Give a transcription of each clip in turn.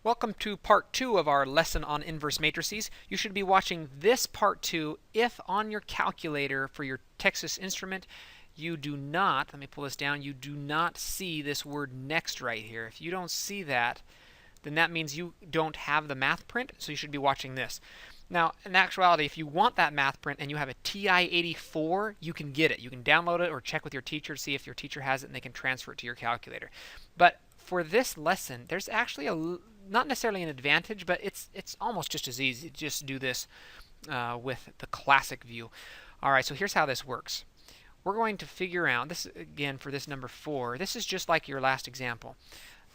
Welcome to part 2 of our lesson on inverse matrices. You should be watching this part 2 if on your calculator for your Texas Instrument you do not, let me pull this down, you do not see this word next right here. If you don't see that, then that means you don't have the math print, so you should be watching this. Now, in actuality, if you want that math print and you have a TI-84, you can get it. You can download it or check with your teacher to see if your teacher has it and they can transfer it to your calculator. But for this lesson, there's actually not necessarily an advantage, but it's almost just as easy to just do this with the classic view. All right, so here's how this works. We're going to figure out, this again for this number 4, this is just like your last example.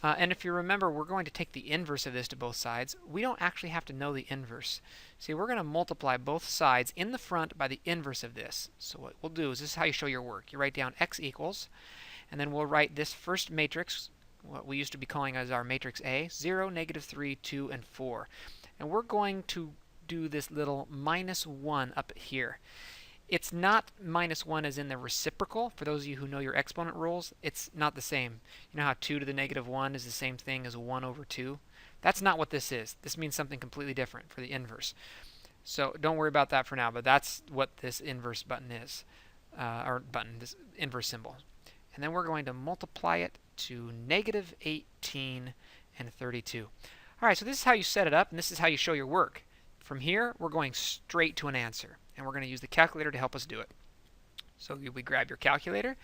And if you remember, we're going to take the inverse of this to both sides. We don't actually have to know the inverse. See, we're going to multiply both sides in the front by the inverse of this. So what we'll do is, this is how you show your work. You write down x equals, and then we'll write this first matrix, what we used to be calling as our matrix A, 0, -3, 2, and 4. And we're going to do this little -1 up here. It's not -1 as in the reciprocal. For those of you who know your exponent rules, it's not the same. You know how 2 to the -1 is the same thing as 1 over 2? That's not what this is. This means something completely different for the inverse. So don't worry about that for now, but that's what this inverse button is, this inverse symbol. And then we're going to multiply it to -18 and 32. All right, so this is how you set it up, and this is how you show your work. From here, we're going straight to an answer, and we're going to use the calculator to help us do it. So we grab your calculator,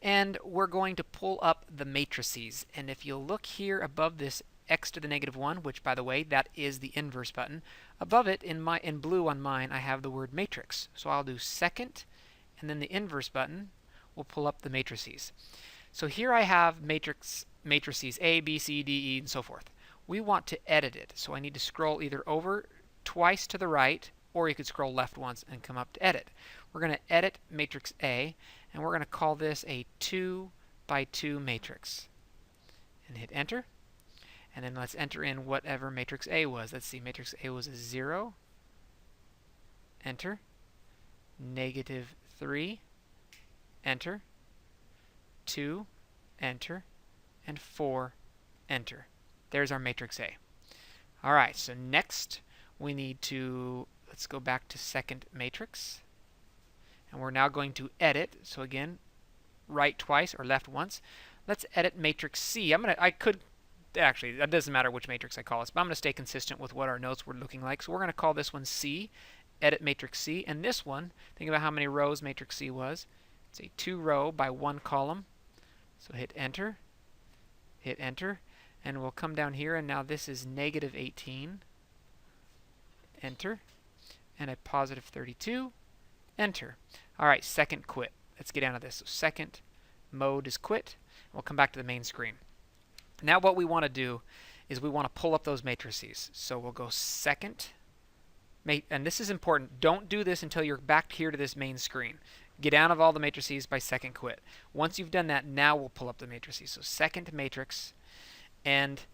and we're going to pull up the matrices. And if you look here above this x to the -1, which, by the way, that is the inverse button, above it in blue on mine, I have the word matrix. So I'll do second, and then the inverse button will pull up the matrices. So here I have matrices A, B, C, D, E, and so forth. We want to edit it, so I need to scroll either over twice to the right, or you could scroll left once and come up to edit. We're going to edit matrix A, and we're going to call this a 2 by 2 matrix. And hit enter. And then let's enter in whatever matrix A was. Let's see, matrix A was a 0. Enter. -3. Enter. 2. Enter. And 4. Enter. There's our matrix A. All right, so next we need to, let's go back to second matrix. And we're now going to edit. So again, right twice or left once. Let's edit matrix C. Actually, that doesn't matter which matrix I call this, but I'm going to stay consistent with what our notes were looking like. So we're going to call this one C, edit matrix C. And this one, think about how many rows matrix C was. It's a 2-row by 1 column. So hit enter, and we'll come down here, and now this is -18. Enter, and a +32. Enter. All right, second quit. Let's get down to this. So second mode is quit. We'll come back to the main screen. Now what we want to do is we want to pull up those matrices. So we'll go second, and this is important. Don't do this until you're back here to this main screen. Get out of all the matrices by second quit. Once you've done that, now we'll pull up the matrices. So second matrix, and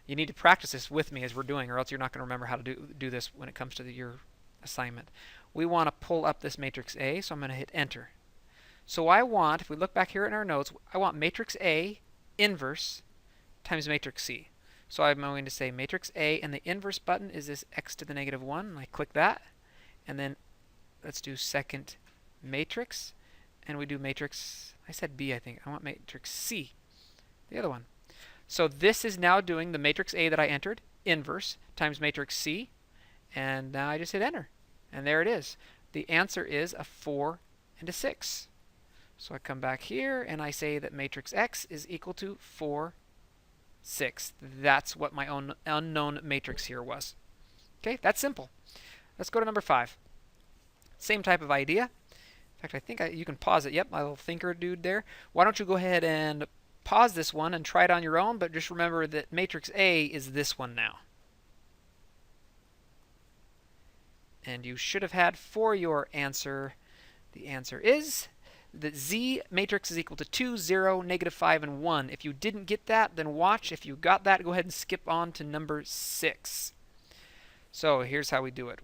you need to practice this with me as we're doing, or else you're not going to remember how to do this when it comes to your assignment. We want to pull up this matrix A, so I'm going to hit enter. So I want, if we look back here in our notes, I want matrix A inverse times matrix C. So I'm going to say matrix A, and the inverse button is this x to the -1, and I click that. And then let's do second matrix, and we do matrix, I said B, I think. I want matrix C, the other one. So this is now doing the matrix A that I entered, inverse, times matrix C, and now I just hit enter. And there it is. The answer is a 4 and a 6. So I come back here, and I say that matrix X is equal to 4, 6. That's what my own unknown matrix here was. Okay, that's simple. Let's go to number 5. Same type of idea. In fact, I think you can pause it. Yep, my little thinker dude there. Why don't you go ahead and pause this one and try it on your own, but just remember that matrix A is this one now. And you should have had for your answer, the answer is that Z matrix is equal to 2, 0, -5, and 1. If you didn't get that, then watch. If you got that, go ahead and skip on to number 6. So here's how we do it.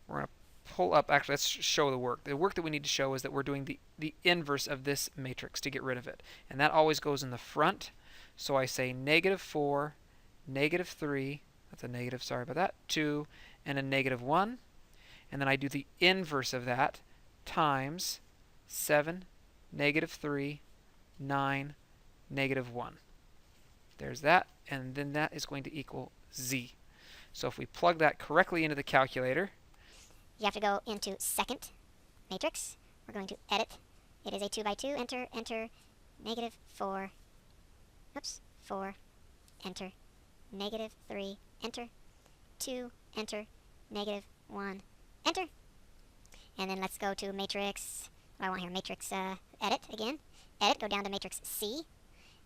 We're going to pull up, actually, let's show the work. The work that we need to show is that we're doing the inverse of this matrix to get rid of it. And that always goes in the front. So I say -4, -3, That's a negative, sorry about that. 2 and a negative 1. And then I do the inverse of that times 7, negative 3, 9, negative 1. There's that, and then that is going to equal z. So if we plug that correctly into the calculator, you have to go into second matrix. We're going to edit. It is a 2 by 2. Enter, enter, negative 4. Oops, 4. Enter, negative 3. Enter, 2. Enter, negative 1. Enter. And then let's go to matrix. What do I want here? Matrix edit again. Edit, go down to matrix C.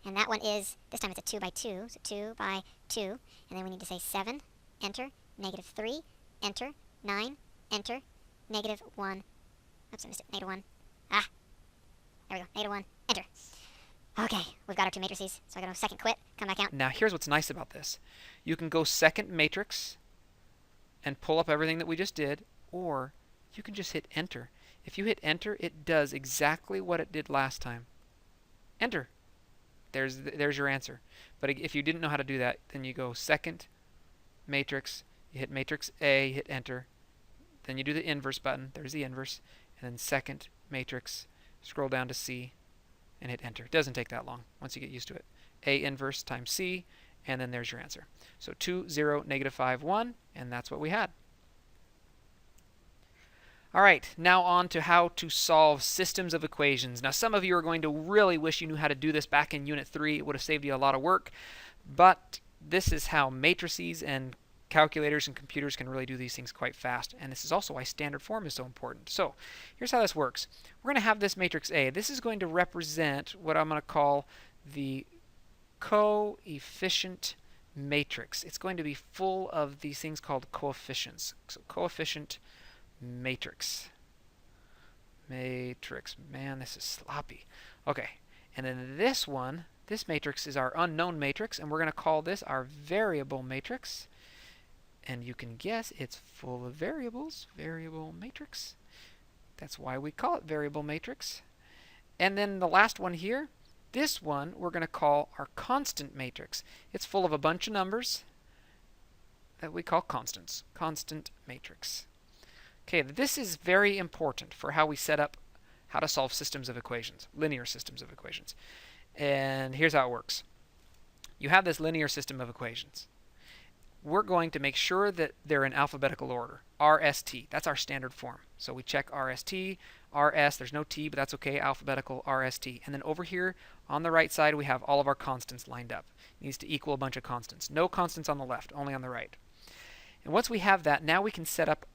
And that one is, this time it's a 2 by 2. So 2 by 2. And then we need to say 7. Enter, negative 3. Enter, 9. Enter, negative 1. Oops, I missed it. Negative 1. Ah. There we go. Negative 1. Enter. Okay, we've got our two matrices. So I go to second quit, come back out. now here's what's nice about this. You can go second matrix and pull up everything that we just did, or you can just hit enter. If you hit enter, it does exactly what it did last time. Enter. There's your answer. But if you didn't know how to do that, then you go second matrix, you hit matrix A, hit enter, then you do the inverse button, there's the inverse, and then second matrix, scroll down to C, and hit enter. It doesn't take that long once you get used to it. A inverse times C, and then there's your answer. So 2, 0, negative 5, 1, and that's what we had. All right, now on to how to solve systems of equations. Now, some of you are going to really wish you knew how to do this back in Unit 3. It would have saved you a lot of work. But this is how matrices and calculators and computers can really do these things quite fast. And this is also why standard form is so important. So here's how this works. We're going to have this matrix A. This is going to represent what I'm going to call the coefficient matrix. It's going to be full of these things called coefficients. So coefficient matrix. Man, this is sloppy. Okay, and then this one, this matrix is our unknown matrix, and we're going to call this our variable matrix. And you can guess it's full of variables, variable matrix. That's why we call it variable matrix. And then the last one here, this one we're going to call our constant matrix. It's full of a bunch of numbers that we call constants, constant matrix. Okay, this is very important for how we set up how to solve systems of equations, linear systems of equations. And here's how it works. You have this linear system of equations. We're going to make sure that they're in alphabetical order. RST, that's our standard form. So we check RST, RS, there's no T, but that's okay, alphabetical RST. And then over here on the right side, we have all of our constants lined up. It needs to equal a bunch of constants. No constants on the left, only on the right. And once we have that, now we can set up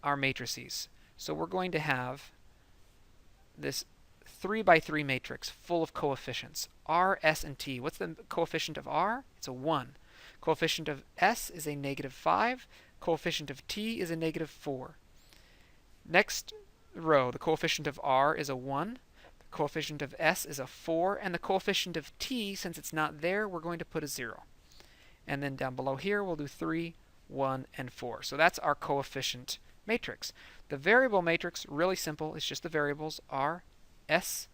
our matrices. So we're going to have this 3 by 3 matrix full of coefficients, R, S, and T. What's the coefficient of R? It's a 1. Coefficient of S is a negative 5. Coefficient of T is a negative 4. Next row, the coefficient of R is a 1. The coefficient of S is a 4. And the coefficient of T, since it's not there, we're going to put a 0. And then down below here, we'll do 3, 1, and 4. So that's our coefficient matrix. The variable matrix, really simple. It's just the variables R, S,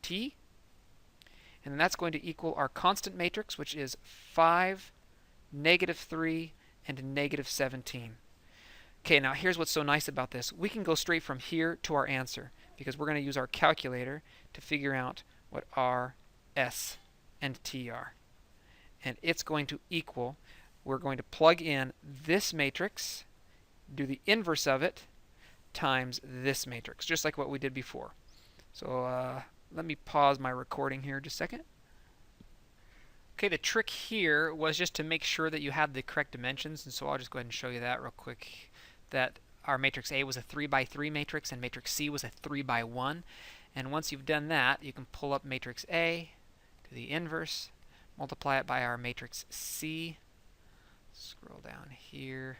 T. And then that's going to equal our constant matrix, which is 5, negative 3, and negative 17. Okay, now here's what's so nice about this. We can go straight from here to our answer because we're going to use our calculator to figure out what R, S, and T are. And it's going to equal, we're going to plug in this matrix, do the inverse of it, times this matrix, just like what we did before. So let me pause my recording here just a second. Okay, the trick here was just to make sure that you had the correct dimensions, and so I'll just go ahead and show you that real quick. That our matrix A was a 3 by 3 matrix, and matrix C was a 3 by 1. And once you've done that, you can pull up matrix A, do the inverse, multiply it by our matrix C, scroll down here,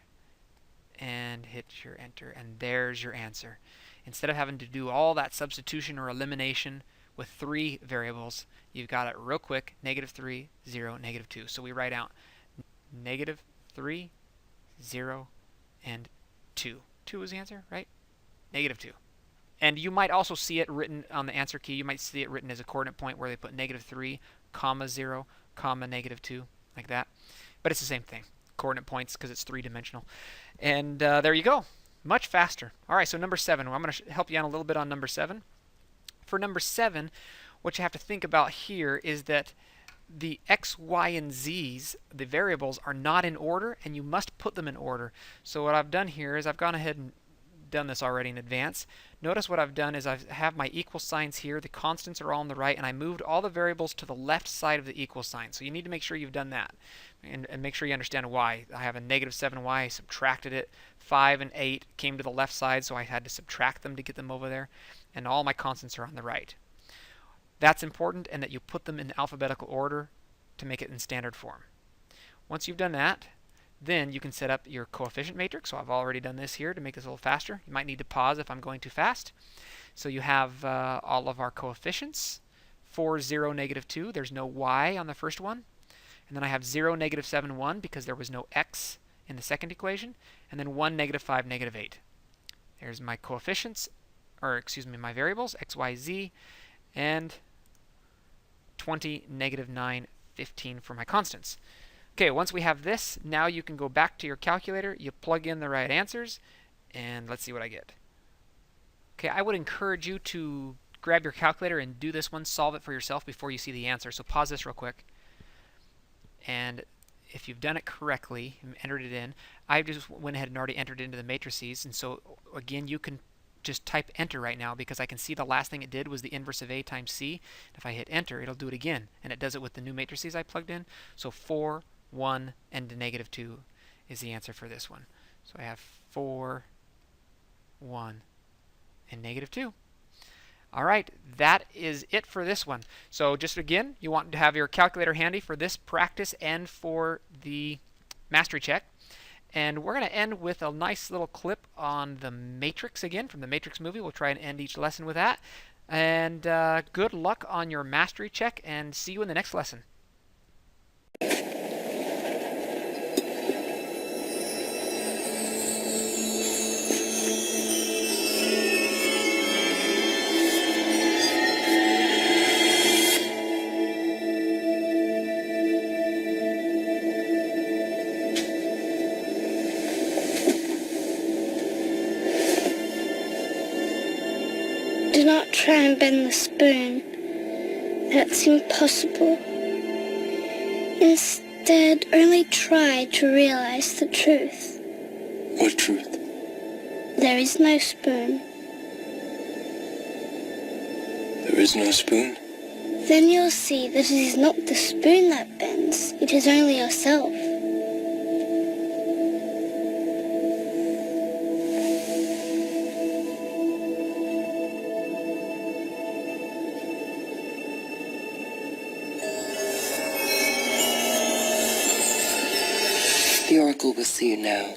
and hit your enter, and there's your answer. Instead of having to do all that substitution or elimination with 3 variables, you've got it real quick, negative 3, 0, negative 2. So we write out negative 3, 0, and 2. 2 is the answer, right? Negative 2. And you might also see it written on the answer key. You might see it written as a coordinate point where they put negative 3, comma 0, comma negative 2, like that. But it's the same thing. coordinate points because it's three-dimensional. And there you go. Much faster. All right, so number 7. Well, I'm going to help you out a little bit on number 7. For number 7, what you have to think about here is that the x, y, and z's, the variables, are not in order, and you must put them in order. So what I've done here is I've gone ahead and done this already in advance. Notice what I've done is I have my equal signs here. The constants are all on the right, and I moved all the variables to the left side of the equal sign. So you need to make sure you've done that, and make sure you understand why. I have a negative 7y. I subtracted it. 5 and 8 came to the left side, so I had to subtract them to get them over there. And all my constants are on the right. That's important, and that you put them in alphabetical order to make it in standard form. Once you've done that, then you can set up your coefficient matrix. So I've already done this here to make this a little faster. You might need to pause if I'm going too fast. So you have all of our coefficients. 4, 0, negative 2. There's no y on the first one. And then I have 0, negative 7, 1 because there was no x in the second equation. And then 1, negative 5, negative 8. There's my coefficients, or excuse me, my variables, x, y, z, and 20, negative 9, 15 for my constants. Okay, once we have this, now you can go back to your calculator, you plug in the right answers, and let's see what I get. Okay, I would encourage you to grab your calculator and do this one, solve it for yourself before you see the answer. So pause this real quick. And if you've done it correctly and entered it in, I just went ahead and already entered it into the matrices. And so again, you can just type enter right now because I can see the last thing it did was the inverse of a times c. If I hit enter, it'll do it again, and it does it with the new matrices I plugged in. So 4, 1, and negative 2 is the answer for this one. So I have 4, 1, and negative 2. All right, that is it for this one. So just again, you want to have your calculator handy for this practice and for the mastery check. And we're going to end with a nice little clip on the Matrix again, from the Matrix movie. We'll try and end each lesson with that. And good luck on your mastery check, and see you in the next lesson. Do not try and bend the spoon. That's impossible. Instead, only try to realize the truth. What truth? There is no spoon. There is no spoon? Then you'll see that it is not the spoon that bends. It is only yourself. The oracle will see you now.